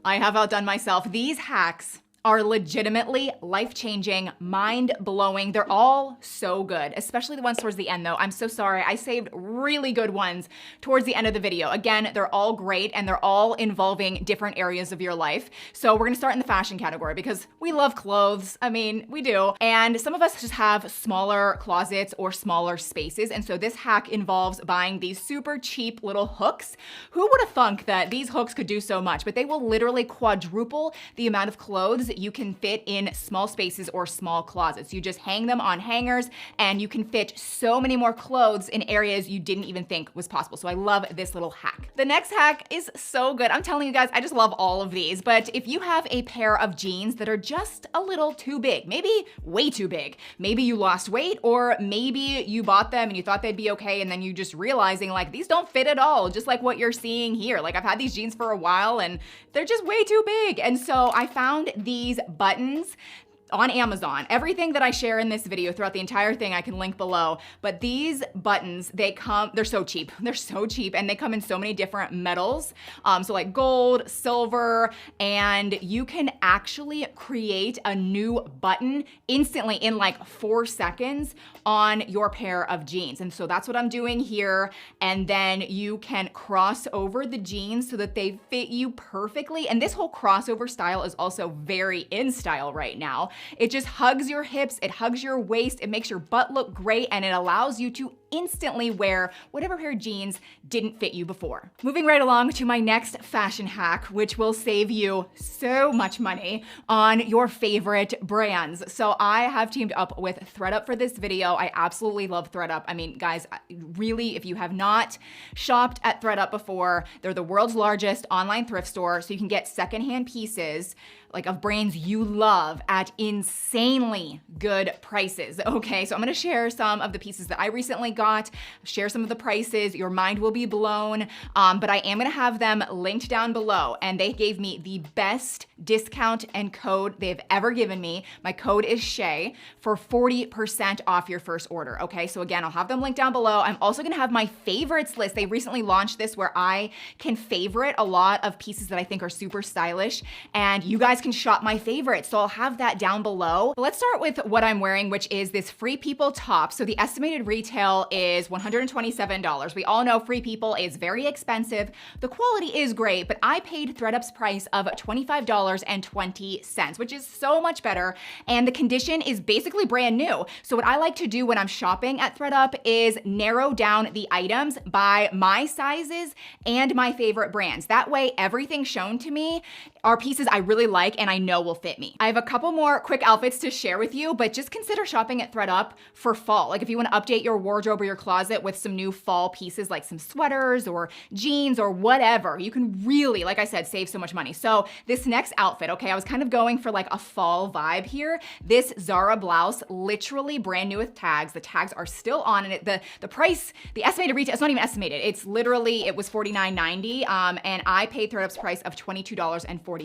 I have outdone myself. These hacks are legitimately life-changing, mind-blowing. They're all so good, especially the ones towards the end though. I'm so sorry. I saved really good ones towards the end of the video. Again, they're all great and they're all involving different areas of your life. So we're gonna start in the fashion category because we love clothes. I mean, we do. And some of us just have smaller closets or smaller spaces. And so this hack involves buying these super cheap little hooks. Who would have thunk that these hooks could do so much? But they will literally quadruple the amount of clothes you can fit in small spaces or small closets. You just hang them on hangers and you can fit so many more clothes in areas you didn't even think was possible. So I love this little hack. The next hack is so good. I'm telling you guys, I just love all of these. But if you have a pair of jeans that are just a little too big, maybe way too big, maybe you lost weight or maybe you bought them and you thought they'd be okay and then you just realizing like these don't fit at all, just like what you're seeing here. Like I've had these jeans for a while and they're just way too big. And so I found these buttons on Amazon. Everything that I share in this video throughout the entire thing, I can link below. But these buttons, they're so cheap. They're so cheap and they come in so many different metals. So like gold, silver, and you can actually create a new button instantly in like 4 seconds on your pair of jeans. And so that's what I'm doing here. And then you can cross over the jeans so that they fit you perfectly. And this whole crossover style is also very in style right now. It just hugs your hips, it hugs your waist, it makes your butt look great, and it allows you to instantly wear whatever pair of jeans didn't fit you before. Moving right along to my next fashion hack, which will save you so much money on your favorite brands. So I have teamed up with ThredUp for this video. I absolutely love ThredUp. I mean, guys, really, if you have not shopped at ThredUp before, they're the world's largest online thrift store, so you can get secondhand pieces like of brands you love at insanely good prices. Okay, so I'm gonna share some of the pieces that I recently got, share some of the prices. Your mind will be blown, but I am gonna have them linked down below, and they gave me the best discount and code they've ever given me. My code is Shay for 40% off your first order. Okay, so again, I'll have them linked down below. I'm also gonna have my favorites list. They recently launched this where I can favorite a lot of pieces that I think are super stylish, and you guys can shop my favorites. So I'll have that down below. But let's start with what I'm wearing, which is this Free People top. So the estimated retail is $127. We all know Free People is very expensive. The quality is great, but I paid ThredUp's price of $25.20, which is so much better. And the condition is basically brand new. So what I like to do when I'm shopping at ThredUp is narrow down the items by my sizes and my favorite brands. That way, everything shown to me are pieces I really like and I know will fit me. I have a couple more quick outfits to share with you, but just consider shopping at ThredUp for fall. Like if you want to update your wardrobe or your closet with some new fall pieces like some sweaters or jeans or whatever, you can really, like I said, save so much money. So this next outfit, okay, I was kind of going for like a fall vibe here. This Zara blouse, literally brand new with tags. The tags are still on and the price, the estimated retail, it's not even estimated. It's literally, it was $49.90 and I paid ThredUp's price of $22.40.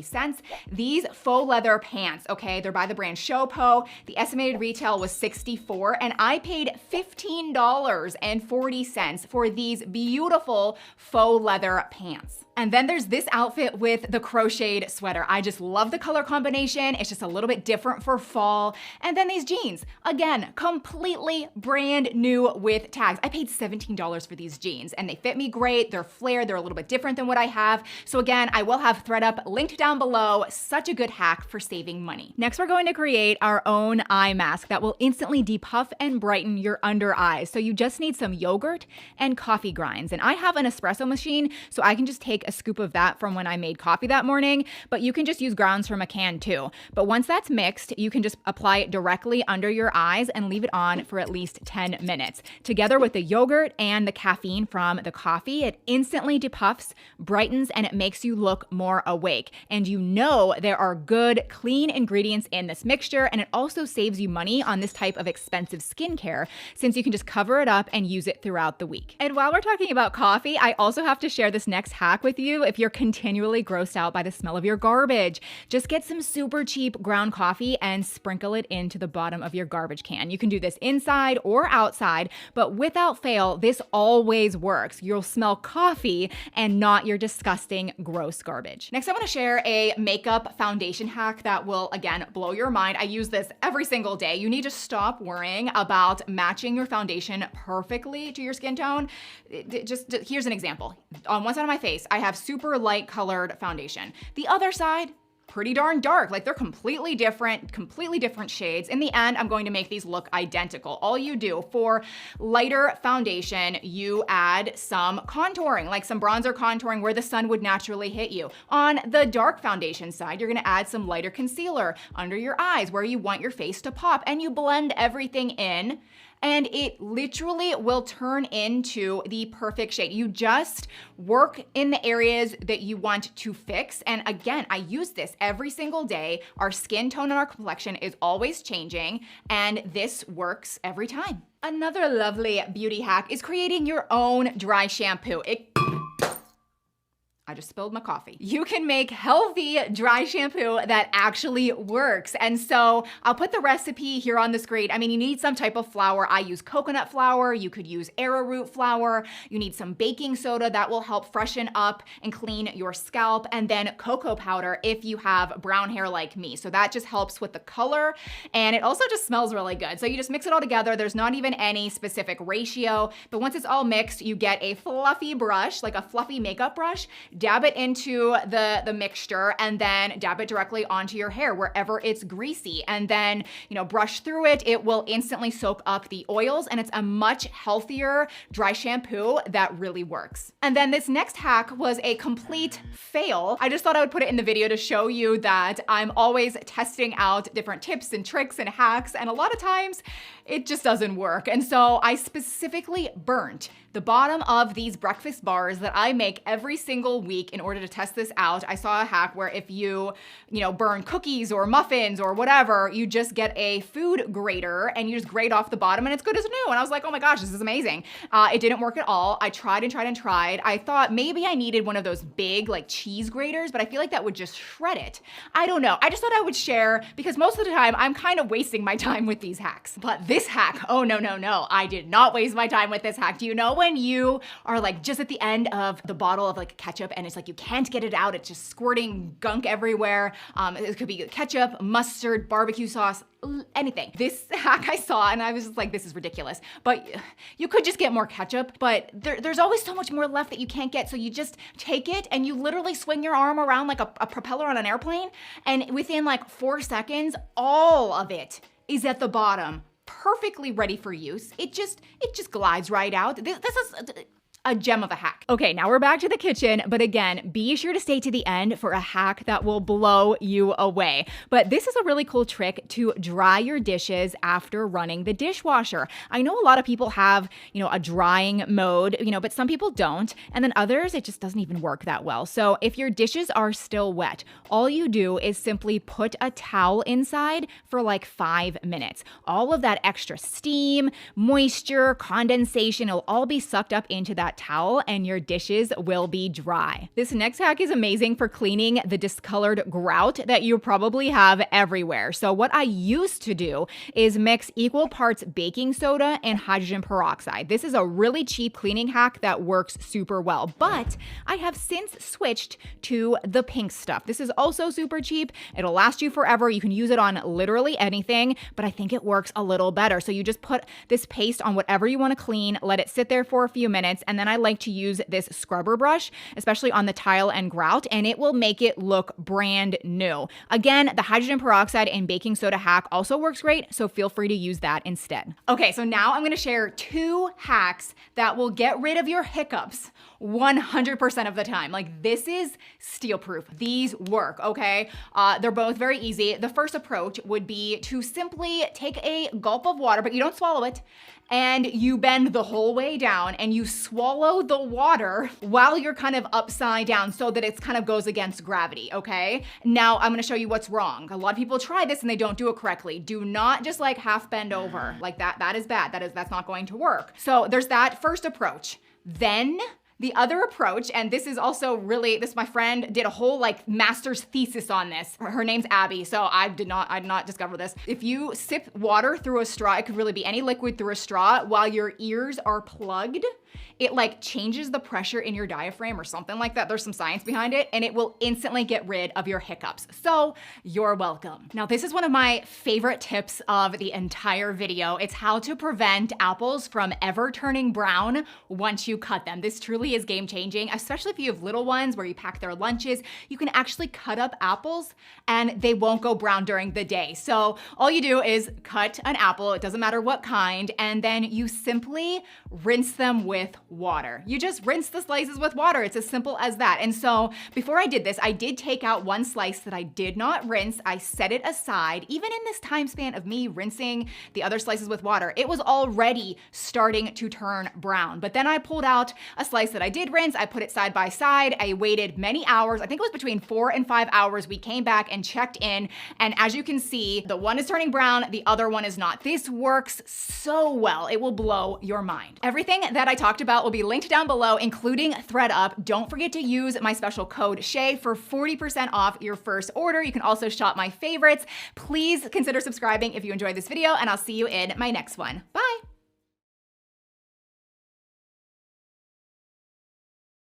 These faux leather pants, okay, they're by the brand Shopo. The estimated retail was $64 and I paid $15.40 for these beautiful faux leather pants. And then there's this outfit with the crocheted sweater. I just love the color combination. It's just a little bit different for fall. And then these jeans, again, completely brand new with tags. I paid $17 for these jeans and they fit me great. They're flared, they're a little bit different than what I have. So again, I will have ThredUp linked down below. Such a good hack for saving money. Next, we're going to create our own eye mask that will instantly depuff and brighten your under eyes. So you just need some yogurt and coffee grinds. And I have an espresso machine, so I can just take a scoop of that from when I made coffee that morning, but you can just use grounds from a can too. But once that's mixed, you can just apply it directly under your eyes and leave it on for at least 10 minutes. Together with the yogurt and the caffeine from the coffee, it instantly depuffs, brightens, and it makes you look more awake. And you know there are good, clean ingredients in this mixture, and it also saves you money on this type of expensive skincare since you can just cover it up and use it throughout the week. And while we're talking about coffee, I also have to share this next hack with with you if you're continually grossed out by the smell of your garbage. Just get some super cheap ground coffee and sprinkle it into the bottom of your garbage can. You can do this inside or outside, but without fail, this always works. You'll smell coffee and not your disgusting, gross garbage. Next, I want to share a makeup foundation hack that will, again, blow your mind. I use this every single day. You need to stop worrying about matching your foundation perfectly to your skin tone. Here's an example. On one side of my face, I have super light colored foundation. The other side, pretty darn dark. Like they're completely different shades. In the end, I'm going to make these look identical. All you do for lighter foundation, you add some contouring, like some bronzer contouring where the sun would naturally hit you. On the dark foundation side, you're gonna add some lighter concealer under your eyes where you want your face to pop, and you blend everything in, and it literally will turn into the perfect shade. You just work in the areas that you want to fix. And again, I use this every single day. Our skin tone and our complexion is always changing, and this works every time. Another lovely beauty hack is creating your own dry shampoo. I just spilled my coffee. You can make healthy dry shampoo that actually works. And so I'll put the recipe here on the screen. I mean, you need some type of flour. I use coconut flour. You could use arrowroot flour. You need some baking soda that will help freshen up and clean your scalp. And then cocoa powder if you have brown hair like me. So that just helps with the color. And it also just smells really good. So you just mix it all together. There's not even any specific ratio. But once it's all mixed, you get a fluffy brush, like a fluffy makeup brush. Dab it into the mixture and then dab it directly onto your hair wherever it's greasy, and then, brush through it. It will instantly soak up the oils, and it's a much healthier dry shampoo that really works. And then this next hack was a complete fail. I just thought I would put it in the video to show you that I'm always testing out different tips and tricks and hacks, and a lot of times it just doesn't work. And so I specifically burnt the bottom of these breakfast bars that I make every single week in order to test this out. I saw a hack where if you burn cookies or muffins or whatever, you just get a food grater and you just grate off the bottom and it's good as new. And I was like, oh my gosh, this is amazing. It didn't work at all. I tried and tried and tried. I thought maybe I needed one of those big like cheese graters, but I feel like that would just shred it. I don't know. I just thought I would share because most of the time I'm kind of wasting my time with these hacks. But this hack, oh no. I did not waste my time with this hack. Do you know when you are like just at the end of the bottle of like ketchup and it's like you can't get it out, it's just squirting gunk everywhere. It could be ketchup, mustard, barbecue sauce, anything. This hack I saw and I was just like, this is ridiculous. But you could just get more ketchup, but there's always so much more left that you can't get. So you just take it and you literally swing your arm around like a propeller on an airplane, and within like 4 seconds, all of it is at the bottom, perfectly ready for use. It just glides right out. This is a gem of a hack. Okay, now we're back to the kitchen, but again, be sure to stay to the end for a hack that will blow you away. But this is a really cool trick to dry your dishes after running the dishwasher. I know a lot of people have, a drying mode, but some people don't. And then others, it just doesn't even work that well. So if your dishes are still wet, all you do is simply put a towel inside for like 5 minutes. All of that extra steam, moisture, condensation, it'll all be sucked up into that towel and your dishes will be dry. This next hack is amazing for cleaning the discolored grout that you probably have everywhere. So what I used to do is mix equal parts baking soda and hydrogen peroxide. This is a really cheap cleaning hack that works super well, but I have since switched to the pink stuff. This is also super cheap. It'll last you forever. You can use it on literally anything, but I think it works a little better. So you just put this paste on whatever you want to clean, let it sit there for a few minutes, and then I like to use this scrubber brush, especially on the tile and grout, and it will make it look brand new. Again, the hydrogen peroxide and baking soda hack also works great, so feel free to use that instead. Okay, so now I'm gonna share 2 hacks that will get rid of your hiccups 100% of the time. Like, this is steel proof. These work, okay? They're both very easy. The first approach would be to simply take a gulp of water, but you don't swallow it, and you bend the whole way down and you swallow the water while you're kind of upside down so that it kind of goes against gravity, okay? Now I'm gonna show you what's wrong. A lot of people try this and they don't do it correctly. Do not just like half bend over like that. That is bad. That's not going to work. So there's that first approach. Then The other approach, and this is also really, my friend did a whole like master's thesis on this. Her name's Abby, so I did not discover this. If you sip water through a straw, it could really be any liquid through a straw while your ears are plugged, it like changes the pressure in your diaphragm or something like that. There's some science behind it, and it will instantly get rid of your hiccups. So you're welcome. Now, this is one of my favorite tips of the entire video. It's how to prevent apples from ever turning brown once you cut them. This truly is game changing, especially if you have little ones where you pack their lunches. You can actually cut up apples and they won't go brown during the day. So all you do is cut an apple, it doesn't matter what kind, and then you simply rinse them with water. You just rinse the slices with water. It's as simple as that. And so before I did this, I did take out one slice that I did not rinse. I set it aside. Even in this time span of me rinsing the other slices with water, it was already starting to turn brown. But then I pulled out a slice that I did rinse. I put it side by side. I waited many hours. I think it was between 4 and 5 hours. We came back and checked in. And as you can see, the one is turning brown, the other one is not. This works so well. It will blow your mind. Everything that I talked about will be linked down below, including ThreadUp. Don't forget to use my special code SHAY for 40% off your first order. You can also shop my favorites. Please consider subscribing if you enjoyed this video, and I'll see you in my next one.